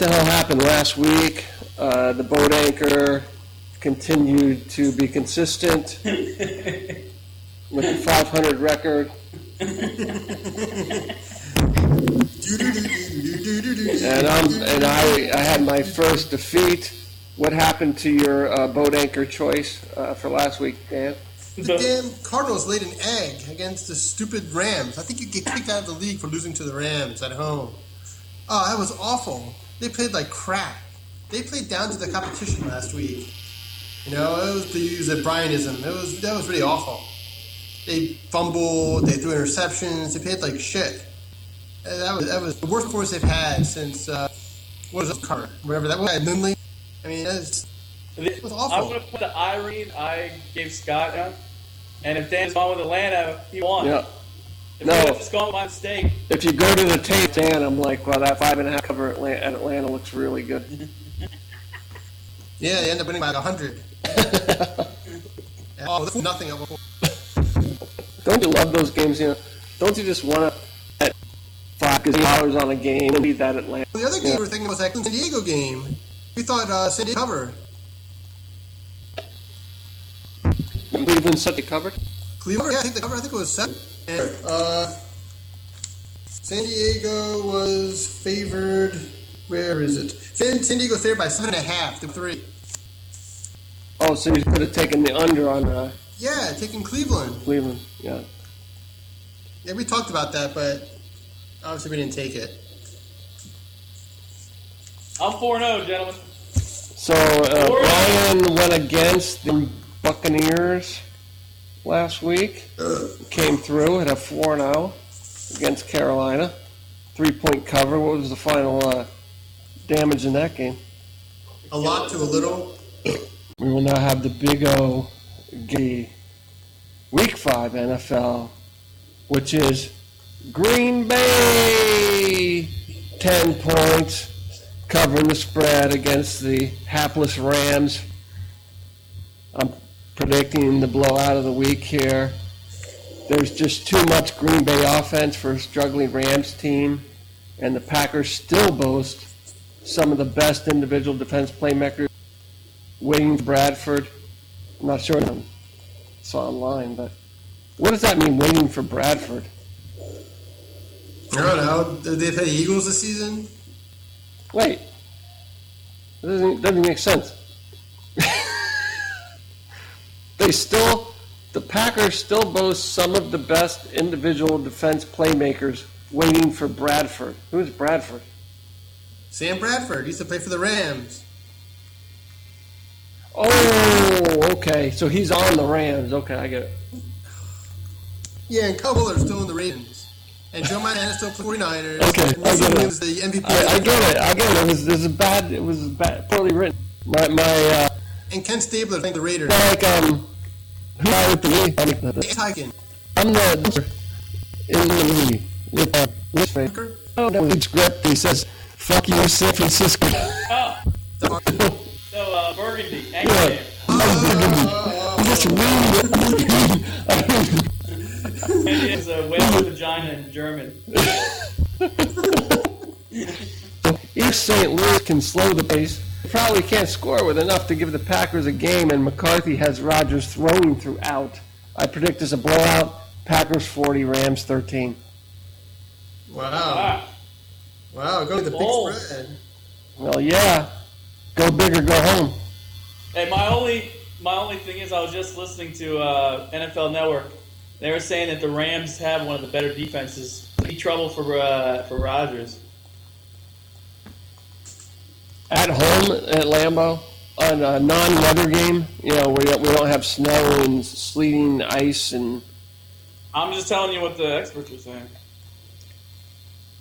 the hell happened last week? The boat anchor continued to be consistent with the 500 record. And I had my first defeat. What happened to your boat anchor choice for last week, Dan? The damn Cardinals laid an egg against the stupid Rams. I think you get kicked out of the league for losing to the Rams at home. Oh, that was awful. They played like crap. They played down to the competition last week. You know, it was to use a Bryanism. That was really awful. They fumbled. They threw interceptions. They played like shit. That was the worst performance they've had since what was it, Carter? Whatever that was. Lindley. I mean, it was awful. I'm going to put the irene I gave Scott on. And if Dan's gone with Atlanta, he won. Yeah. If no. Just gone by mistake. If you go to the tape, Dan, I'm like, well, that 5.5 cover at Atlanta looks really good. Yeah, they end up winning by 100. Oh, that's nothing. Don't you love those games? You know, don't you just want to bet $5 on a game and beat that Atlanta? The other game we were thinking was that San Diego game. We thought San Diego covered. Cleveland set the cover? Cleveland, yeah, I think the cover. I think it was 7. And, San Diego was favored. Where is it? San Diego favored by 7.5 to 3. Oh, so you could have taken the under on. Yeah, taking Cleveland. Cleveland, yeah. Yeah, we talked about that, but obviously we didn't take it. I'm 4-0, gentlemen. So Ryan went against the Buccaneers last week. Came through, had a 4-0 against Carolina. 3-point cover. What was the final damage in that game? A lot to a little. We will now have the Big O Week 5 NFL, which is Green Bay 10 points, covering the spread against the hapless Rams. I'm predicting the blowout of the week here. There's just too much Green Bay offense for a struggling Rams team, and the Packers still boast some of the best individual defense playmakers. Waiting for Bradford. I'm not sure I saw online, but what does that mean, waiting for Bradford? I don't know. Did they play the Eagles this season? Wait. It doesn't make sense. The Packers still boast some of the best individual defense playmakers waiting for Bradford. Who's Bradford? Sam Bradford. He used to play for the Rams. Oh, okay. So he's on the Rams. Okay, I get it. Yeah, and Kyle Buller's still in the Ravens. And Joe Montana's still for the 49ers. Okay, I get it. Was the MVP. I get it. It was poorly written. And Ken Stabler playing the Raiders. Like, who I with the league? Tyken. I'm the in the league with face. Oh, no, it's script. He says, "Fuck you, San Francisco." Oh. So, Burgundy. Yeah. You just read it. And it's a whale vagina in German. If St. Louis can slow the pace, they probably can't score with enough to give the Packers a game, and McCarthy has Rodgers throwing throughout. I predict as a blowout, Packers 40, Rams 13. Wow, go with the big spread. Well, yeah. Go big or go home. Hey, my only thing is, I was just listening to NFL Network. They were saying that the Rams have one of the better defenses. Be trouble for Rodgers. At home at Lambeau on a non-weather game, you know, we don't have snow and sleeting, ice, and. I'm just telling you what the experts are saying.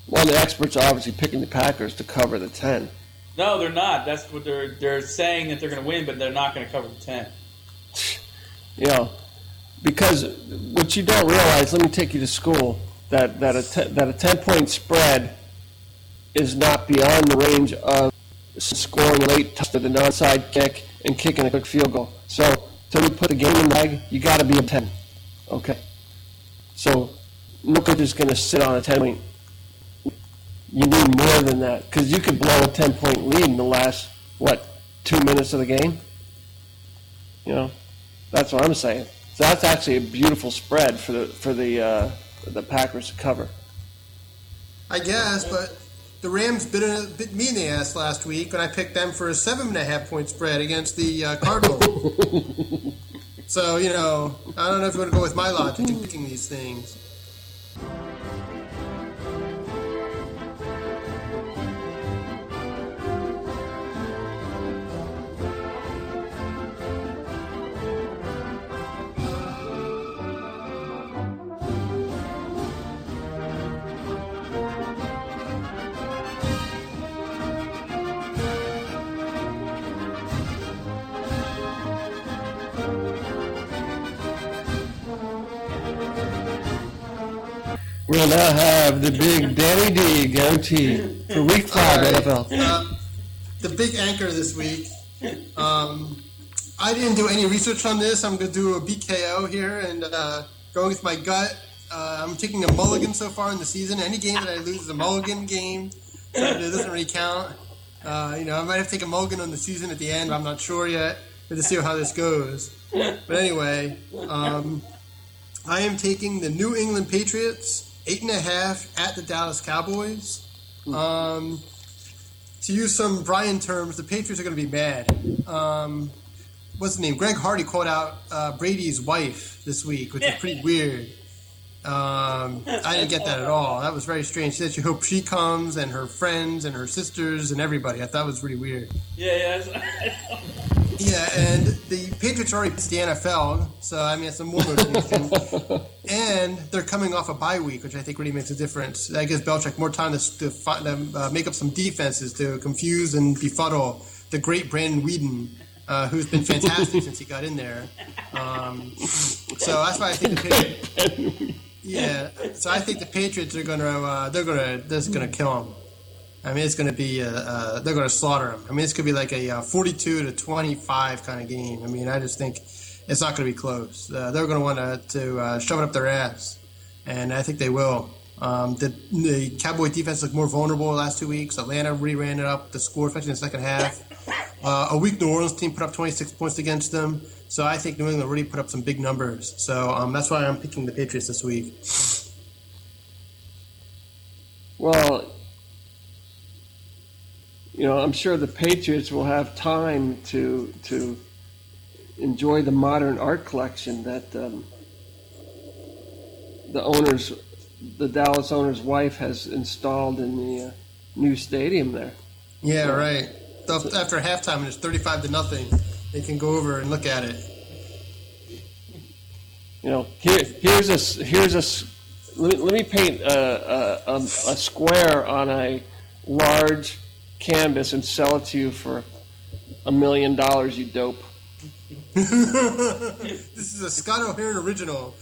Well, the experts are obviously picking the Packers to cover the 10. No, they're not. That's what they're saying, that they're going to win, but they're not going to cover the 10. You know, because what you don't realize, let me take you to school, that a 10-point spread is not beyond the range of scoring a late touchdown with an onside kick and kicking a quick field goal. So, till you put the game in the bag, you got to be a 10. Okay. So, no coach is going to sit on a 10-point you need more than that because you could blow a 10-point lead in the last 2 minutes of the game. That's what I'm saying. So that's actually a beautiful spread for the Packers to cover. I guess, but the Rams bit me in the ass last week when I picked them for a 7.5-point spread against the Cardinals. So, I don't know if you want to go with my logic in picking these things. We'll now have the big Danny D guarantee for Week 5 NFL. The big anchor this week. I didn't do any research on this. I'm going to do a BKO here and going with my gut. I'm taking a mulligan so far in the season. Any game that I lose is a mulligan game. So it doesn't really count. I might have to take a mulligan on the season at the end. I'm not sure yet. But to see how this goes. But anyway, I am taking the New England Patriots 8.5 at the Dallas Cowboys. To use some Brian terms, the Patriots are going to be mad. What's the name? Greg Hardy called out Brady's wife this week, which is pretty weird. I didn't get that at all. That was very strange. She said she hopes she comes and her friends and her sisters and everybody. I thought it was really weird. Yeah. Yeah, and the Patriots already pissed the NFL, so it's some more motivation. And they're coming off a bye week, which I think really makes a difference. That gives Belichick more time to make up some defenses to confuse and befuddle the great Brandon Weeden, who's been fantastic since he got in there. So that's why I think the Patriots. Yeah, so I think the Patriots are gonna kill him. It's going to be they're going to slaughter him. This could be like a 42-25 kind of game. I just think it's not going to be close. They're going to want to shove it up their ass, and I think they will. The Cowboy defense looked more vulnerable the last 2 weeks. Atlanta re-ran it up the score, especially in the second half. A weak New Orleans team put up 26 points against them, so I think New England really put up some big numbers. So that's why I'm picking the Patriots this week. Well, I'm sure the Patriots will have time to enjoy the modern art collection that the Dallas owner's wife has installed in the new stadium there. Yeah, right. After halftime, and it's 35-0. They can go over and look at it. Let me paint a square on a large canvas and sell it to you for $1 million, you dope. This is a Scott O'Hearn original.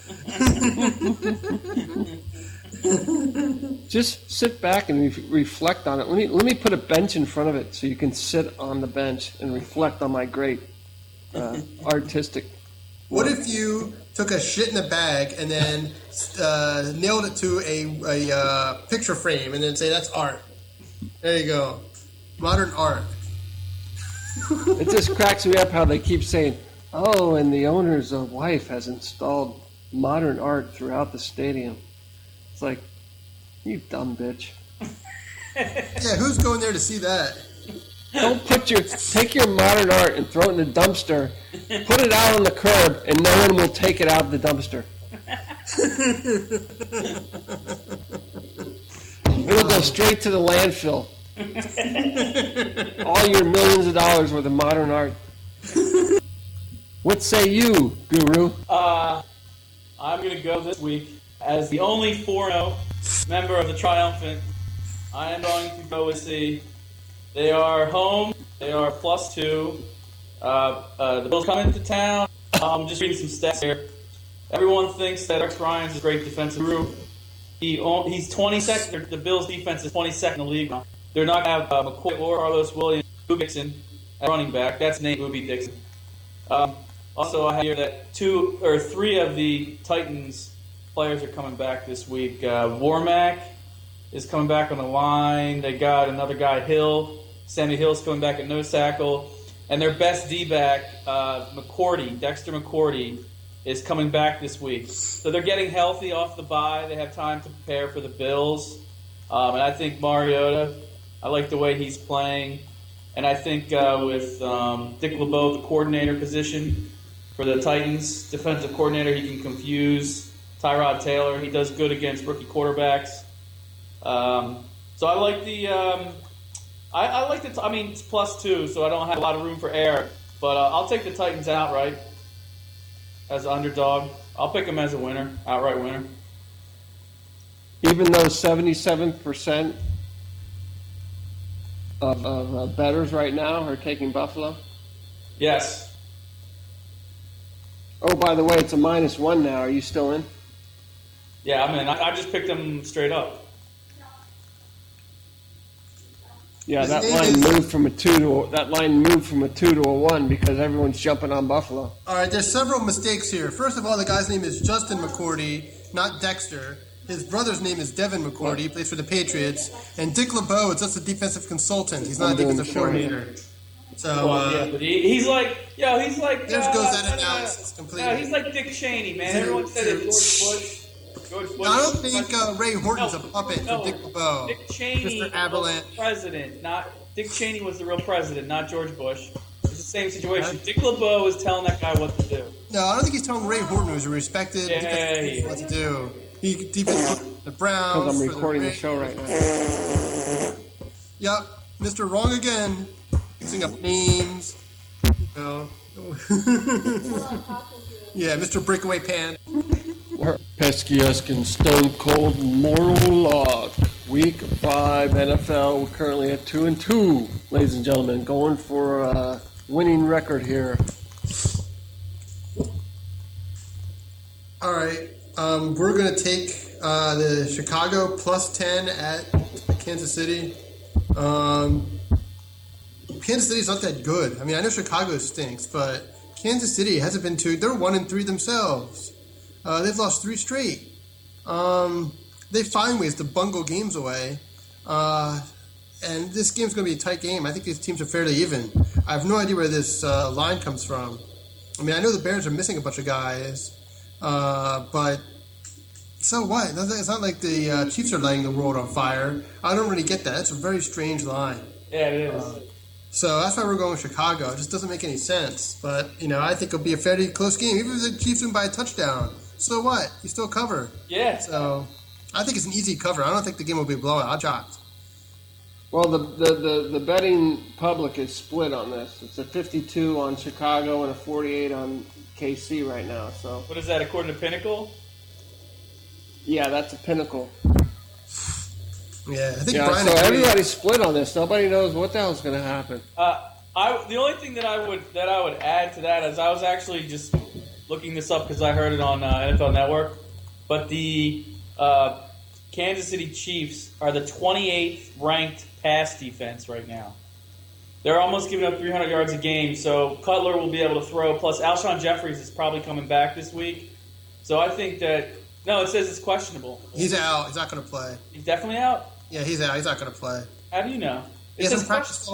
Just sit back and reflect on it. Let me put a bench in front of it so you can sit on the bench and reflect on my great artistic What work. if you took a shit in a bag and then nailed it to a picture frame and then say that's art? There you go. Modern art. It just cracks me up how they keep saying, oh, and the owner's wife has installed modern art throughout the stadium. It's like, you dumb bitch. Yeah, who's going there to see that? Don't take your modern art and throw it in the dumpster, put it out on the curb, and no one will take it out of the dumpster. It'll go straight to the landfill. All your millions of dollars worth of modern art. What say you, Guru? I'm going to go this week as the only 4-0 member of the Triumphant. I am going to go with the. They are home. They are +2. The Bills come into town. Just reading some stats here. Everyone thinks that Rex Ryan's a great defensive group. He's 22nd. The Bills' defense is 22nd in the league now. They're not going to have McCoy or Carlos Williams, Booby Dixon at running back. That's named Booby Dixon. Also, I hear that 2 or 3 of the Titans players are coming back this week. Warmack, is coming back on the line. They got another guy, Hill. Sammy Hill's coming back at nose tackle. And their best D-back, Dexter McCourty, is coming back this week. So they're getting healthy off the bye. They have time to prepare for the Bills. And I think Mariota, I like the way he's playing. And I think with Dick LeBeau, the coordinator position for the Titans, defensive coordinator, he can confuse Tyrod Taylor. He does good against rookie quarterbacks. So I like the I mean, it's +2, so I don't have a lot of room for error. But I'll take the Titans outright as an underdog. I'll pick them as a winner, outright winner. Even though 77% of bettors right now are taking Buffalo? Yes. Oh, by the way, it's a -1 now. Are you still in? Yeah, I'm in. I just picked them straight up. Yeah, that line moved from a 2 to a 1 because everyone's jumping on Buffalo. All right, there's several mistakes here. First of all, the guy's name is Justin McCourty, not Dexter. His brother's name is Devin McCourty. He plays for the Patriots. And Dick LeBeau is just a defensive consultant. He's not a defensive coordinator. So, but he's like. There goes that analysis completely. Yeah, he's like Dick Cheney, man. Everyone said it. George Bush. I don't think Ray Horton's a puppet for Dick LeBeau. Dick Cheney Mr. Avalanche. was the president, Dick Cheney was the real president, not George Bush. It's the same situation. Dick LeBeau is telling that guy what to do. No, I don't think he's telling Ray Horton, who's a respected defensive what to do. He defense the Browns. Because I'm recording the show right now. Yep, Mr. Wrong again. Mixing up names. No. Yeah, Mr. Breakaway Pan. Pesky-esque Stone Cold Moral Lock. Week 5 NFL. We're currently at 2-2, ladies and gentlemen. Going for a winning record here. All right. We're going to take the Chicago +10 at Kansas City. Kansas City's not that good. I mean, I know Chicago stinks, but Kansas City hasn't been too. They're 1-3 themselves. They've lost 3 straight. They find ways to bungle games away. And this game's going to be a tight game. I think these teams are fairly even. I have no idea where this line comes from. I mean, I know the Bears are missing a bunch of guys, but so what? It's not like the Chiefs are lighting the world on fire. I don't really get that. That's a very strange line. Yeah, it is. So that's why we're going with Chicago. It just doesn't make any sense. But, I think it'll be a fairly close game. Even if the Chiefs win by a touchdown, so what? You still cover. Yeah. So I think it's an easy cover. I don't think the game will be a blowout. I'm shocked. Well, the betting public is split on this. It's a 52 on Chicago and a 48 on KC right now. So what is that, according to Pinnacle? Yeah, that's a Pinnacle. Yeah, I think Brian. So everybody's split on this. Nobody knows what the hell's going to happen. The only thing that I would add to that is I was actually just looking this up because I heard it on NFL Network, but the Kansas City Chiefs are the 28th ranked pass defense right now. They're almost giving up 300 yards a game, so Cutler will be able to throw. Plus, Alshon Jeffries is probably coming back this week. So I think that no, it says it's questionable. He's out. He's not going to play. He's definitely out. Yeah, he's out. He's not going to play. How do you know? He hasn't practiced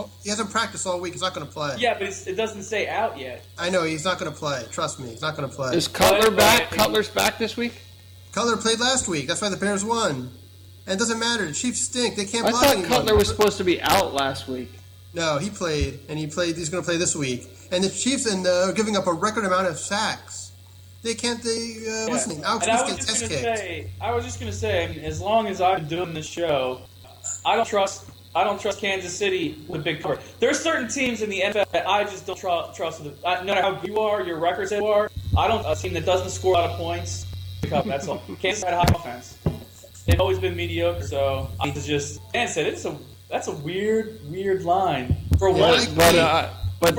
all week. He's not going to play. Yeah, but it doesn't say out yet. I know. He's not going to play. Trust me. He's not going to play. Is Cutler back? Cutler's back this week? Cutler played last week. That's why the Bears won. And it doesn't matter. The Chiefs stink. They can't block anyone. I thought Cutler was supposed to be out last week. No, he played. And he's going to play this week. And the Chiefs are giving up a record amount of sacks. They can't. What's his name? Alex Smith gets test-kicked. I was just going to say, I mean, as long as I've been doing this show, I don't trust Kansas City with a big cover. There are certain teams in the NFL that I just don't trust. No matter how good you are, your records you are, a team that doesn't score a lot of points. That's all. Kansas had a high offense. They've always been mediocre, so it's just. Dan said that's a weird line for one. But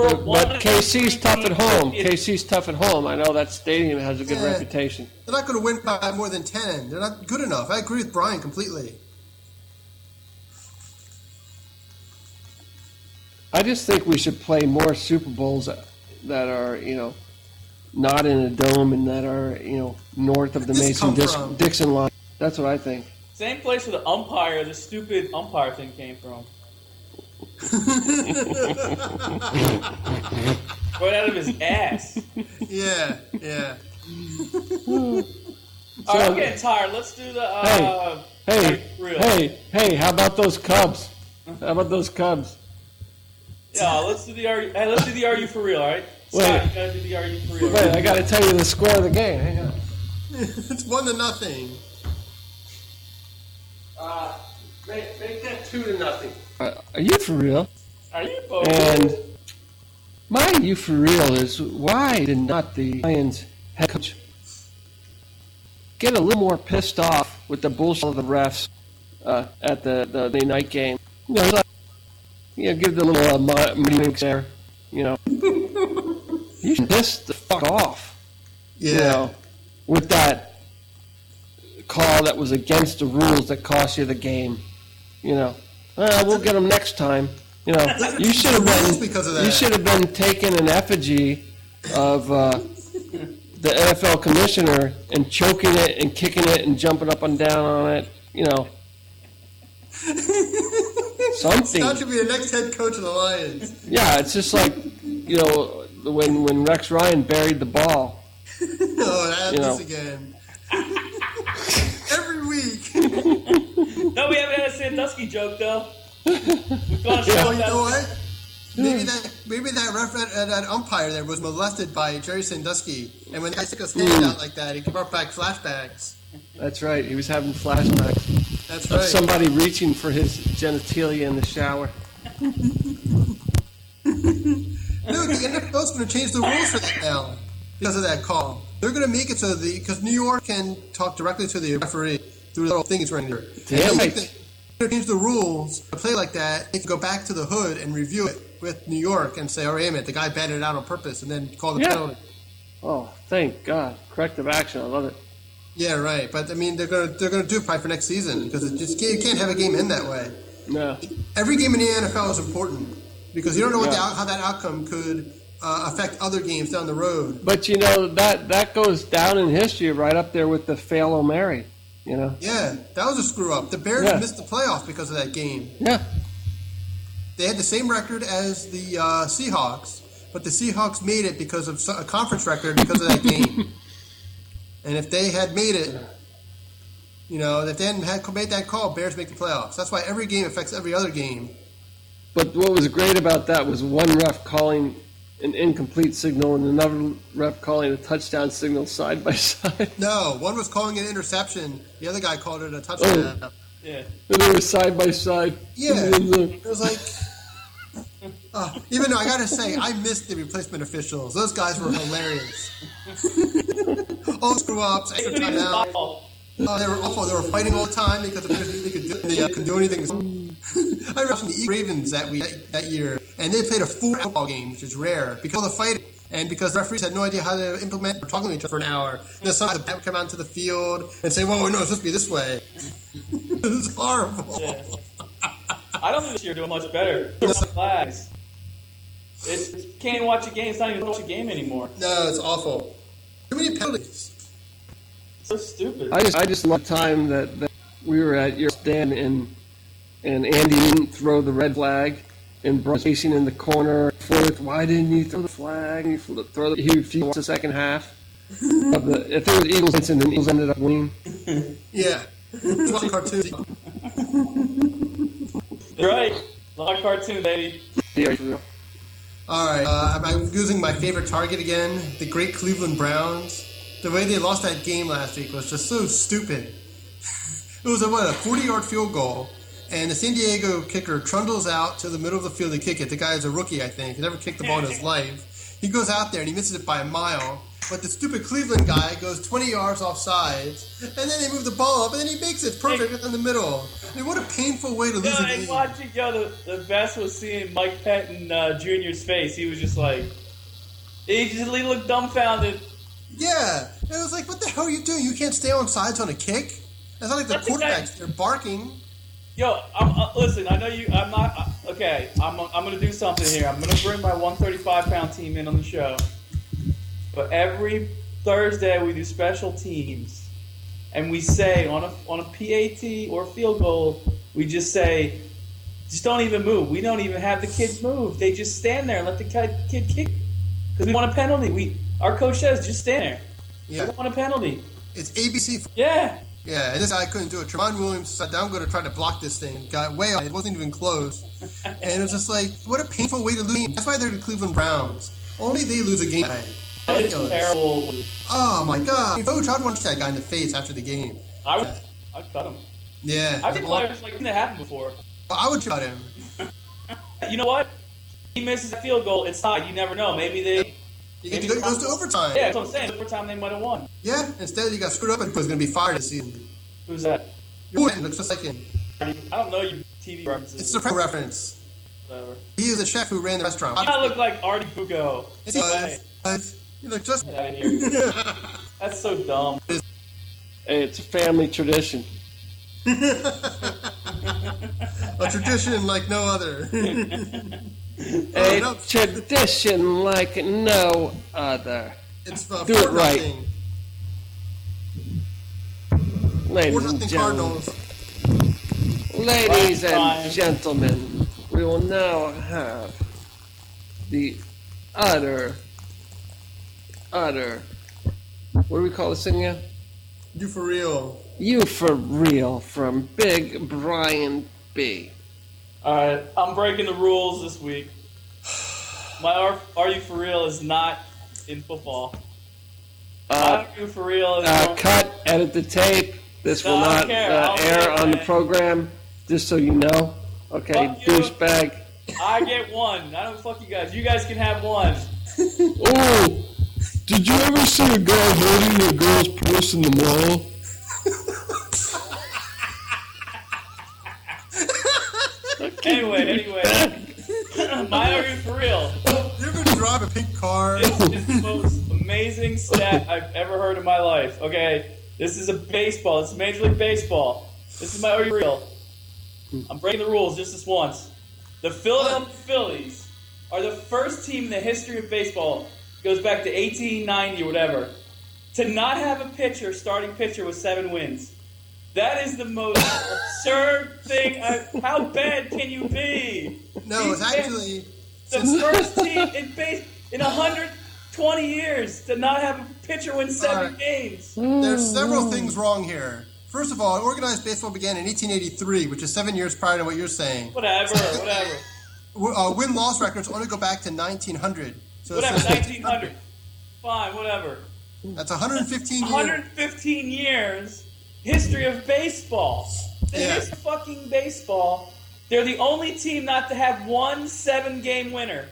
KC's tough at home. KC's tough at home. I know that stadium has a good reputation. They're not going to win by more than 10. They're not good enough. I agree with Brian completely. I just think we should play more Super Bowls that are, not in a dome and that are, north of the Mason-Dixon line. That's what I think. Same place where the umpire, the stupid umpire thing came from. Right out of his ass. Yeah. All right, I'm getting tired. Let's do the Hey, how about those Cubs? Yeah, let's do the Are You For Real, all right? Scott, Wait. you gotta do the Are You For Real. Wait, I got to tell you the score of the game. Hang on. It's 1-0. Make that 2-0. Are you for real? Are you both? And my you for real is, why did not the Lions head coach get a little more pissed off with the bullshit of the refs at the night game? You know, give the little meetings there. You know, you should piss the fuck off. Yeah. You know, with that call that was against the rules that cost you the game. You know, we'll get them next time. You know, you should have been because of that. You should have been taking an effigy of the NFL commissioner and choking it and kicking it and jumping up and down on it. You know, something. Scott should be the next head coach of the Lions. Yeah, it's just like, you know, when Rex Ryan buried the ball. Oh, that happens again. Every week. No, we haven't had a Sandusky joke though. We've gone You know what? Maybe that ref that umpire there was molested by Jerry Sandusky, and when the guy took his hand out like that, he brought back flashbacks. That's right. He was having flashbacks. That's Of right. somebody reaching for his genitalia in the shower. No, the NFL's going to change the rules for that now because of that call. They're going to make it so because New York can talk directly to the referee through the little things right here. Damn They're right. going to change the rules to play like that. They can go back to the hood and review it with New York and say, "Oh, wait a minute, the guy batted it out on purpose," and then call the penalty. Oh, thank God. Corrective action. I love it. Yeah, right. But I mean, they're gonna do it probably for next season because you can't have a game end that way. No. Every game in the NFL is important because you don't know how that outcome could affect other games down the road. But, you know, that goes down in history right up there with the fail O'Mary, you know? Yeah, that was a screw up. The Bears missed the playoff because of that game. Yeah. They had the same record as the Seahawks, but the Seahawks made it because of a conference record because of that game. And if they had made it, you know, if they hadn't made that call, Bears make the playoffs. That's why every game affects every other game. But what was great about that was one ref calling an incomplete signal and another ref calling a touchdown signal side by side. No, one was calling an interception. The other guy called it a touchdown. Oh. Yeah. And they were side by side. Yeah. It was like... even though I gotta say, I missed the replacement officials. Those guys were hilarious. All screw ups, extra timeout. Oh, they were awful. They were fighting all the time because they couldn't do anything. I remember watching the Ravens that year, and they played a full football game, which is rare because of the fighting and because the referees had no idea how to implement or talking to each other for an hour. And then sometimes the bat would come out into the field and say, "Whoa, no, it's supposed to be this way." It was horrible. Yeah. I don't think this year doing much better. Flags. You can't watch a game. It's not even watch a game anymore. No, it's awful. Too many penalties. So stupid. I just love the time that we were at your stand and Andy didn't throw the red flag and Brock chasing in the corner. Why didn't you throw the flag? He refused the second half. If it was Eagles, and the Eagles ended up winning. Yeah. It's watching cartoons. You're right. A lot of cartoon, baby. Yeah. All right. I'm using my favorite target again, the great Cleveland Browns. The way they lost that game last week was just so stupid. It was a 40-yard field goal, and the San Diego kicker trundles out to the middle of the field to kick it. The guy is a rookie, I think. He never kicked the ball in his life. He goes out there, and he misses it by a mile. But the stupid Cleveland guy goes 20 yards off sides, and then they move the ball up, and then he makes it perfect in the middle. I mean, what a painful way to lose a game. The best was seeing Mike Patton Jr.'s face. He was just like, he looked dumbfounded. Yeah. And it was like, what the hell are you doing? You can't stay on sides on a kick? It's not like the quarterbacks, they're barking. Yo, listen, I know you, I'm not, okay, I'm going to do something here. I'm going to bring my 135-pound team in on the show. But every Thursday we do special teams. and we say on a PAT or field goal, we just say, just don't even move. We don't even have the kids move. They just stand there and let the kid kick because we want a penalty. Our coach says just stand there. Yeah. We don't want a penalty. It's ABC. Yeah. Yeah, and this guy couldn't do it. Tremont Williams said, I'm going to try to block this thing. Got way off. It wasn't even close. And it was just like, what a painful way to lose. That's why they're the Cleveland Browns. Only they lose a game. It's terrible. Oh, my God. Coach, I'd want to punch that guy in the face after the game. I'd cut him. Yeah. I've been players like that happened before. I would cut him. You know what? He misses a field goal. It's tied. You never know. Maybe they... It goes to overtime. Yeah, that's what I'm saying. Overtime, they might have won. Yeah, instead you got screwed up and was going to be fired this season. Who's that? Your friend looks just like him. I don't know your TV references. It's a pro reference. Whatever. He is a chef who ran the restaurant. I look like Artie Bucco. You look just... Get out of here. That's so dumb. Hey, it's a family tradition. A tradition like no other. A tradition like no other. It's Do it right. Ladies and gentlemen. Ladies and gentlemen, we will now have the utter, what do we call this thing again? You for real. You for real from Big Brian B. Alright, I'm breaking the rules this week. My Are You For Real is not in football. Are You For Real is... Cut, edit the tape. This will not air on the program, just so you know. Okay, douchebag. I get one. I don't fuck you guys. You guys can have one. Oh, did you ever see a guy holding a girl's purse in the mall? Anyway. My Are You For Real? You ever drive a pink car? This is the most amazing stat I've ever heard in my life. Okay, this is baseball. This is Major League Baseball. This is my Are You For Real? I'm breaking the rules just this once. The Philadelphia Phillies are the first team in the history of baseball, goes back to 1890 or whatever, to not have a starting pitcher with 7 wins. That is the most absurd thing. How bad can you be? No, it's actually... The first team in 120 years to not have a pitcher win 7 games. There's several things wrong here. First of all, organized baseball began in 1883, which is 7 years prior to what you're saying. Whatever. Win-loss records only go back to 1900. So whatever, 1900. Fine, whatever. That's 115 years. 115 years. History of baseball. History of fucking baseball. They're the only team not to have one 7-game winner.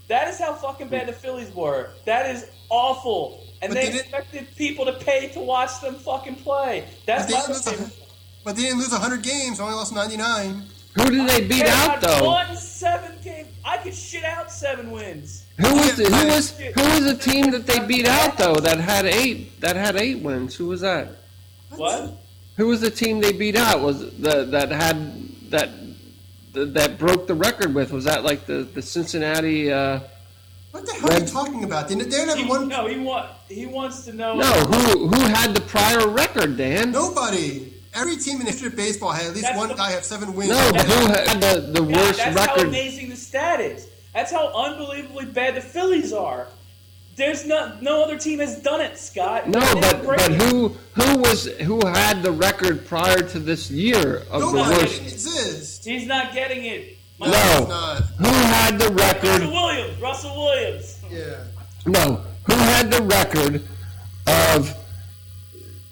That is how fucking bad the Phillies were. That is awful. And they expected people to pay to watch them fucking play. That's but they didn't lose 100 games. Only lost 99. Who did they beat out though? One 7-game. I could shit out 7 wins. Who was the team that they beat out though that had 8 wins? Who was that? What? Who was the team they beat out? Was that broke the record with? Was that like the Cincinnati? What the hell are you talking about? They never won. No, he wants to know. No, who had the prior record, Dan? Nobody. Every team in history of baseball had at least one guy have 7 wins. No, but who had the worst record? That's how amazing the stat is. That's how unbelievably bad the Phillies are. There's no other team has done it, Scott. No, but who had the record prior to this year of the worst? Exists. He's not getting it. No, he's not. Who had the record? Russell Williams. Yeah. No, who had the record of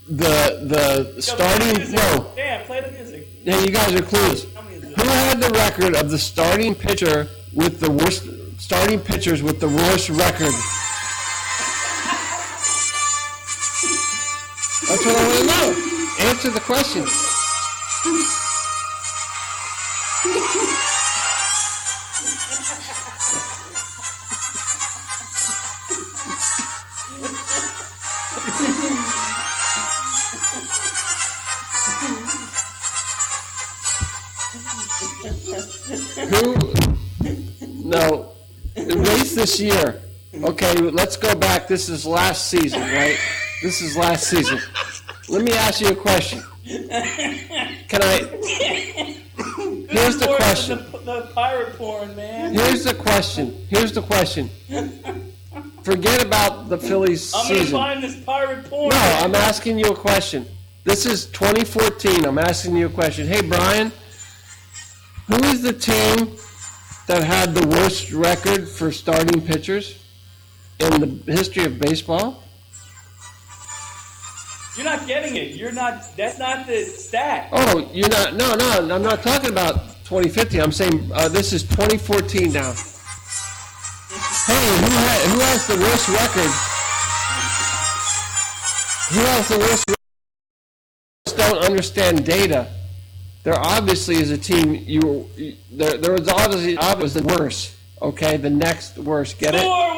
the starting? No. Damn, play the music. Yeah, you guys are clueless. Who had the record of the starting pitcher with the worst starting pitchers with the worst record? That's what I want to know. Answer the question. No, erase this year. Okay, let's go back. This is last season, right? This is last season. Let me ask you a question. Can I? Here's the question. The pirate porn, man. Here's the question. Forget about the Phillies season. I'm gonna find this pirate porn. No, I'm asking you a question. This is 2014. I'm asking you a question. Hey, Brian, who is the team that had the worst record for starting pitchers in the history of baseball? You're not getting it. You're not. That's not the stat. Oh, you're not. No, I'm not talking about 2015. I'm saying this is 2014 now. Hey, who has the worst record? Who has the worst record? Don't understand data. There obviously is a team. There was obviously the worst. Okay, the next worst. Get it? Score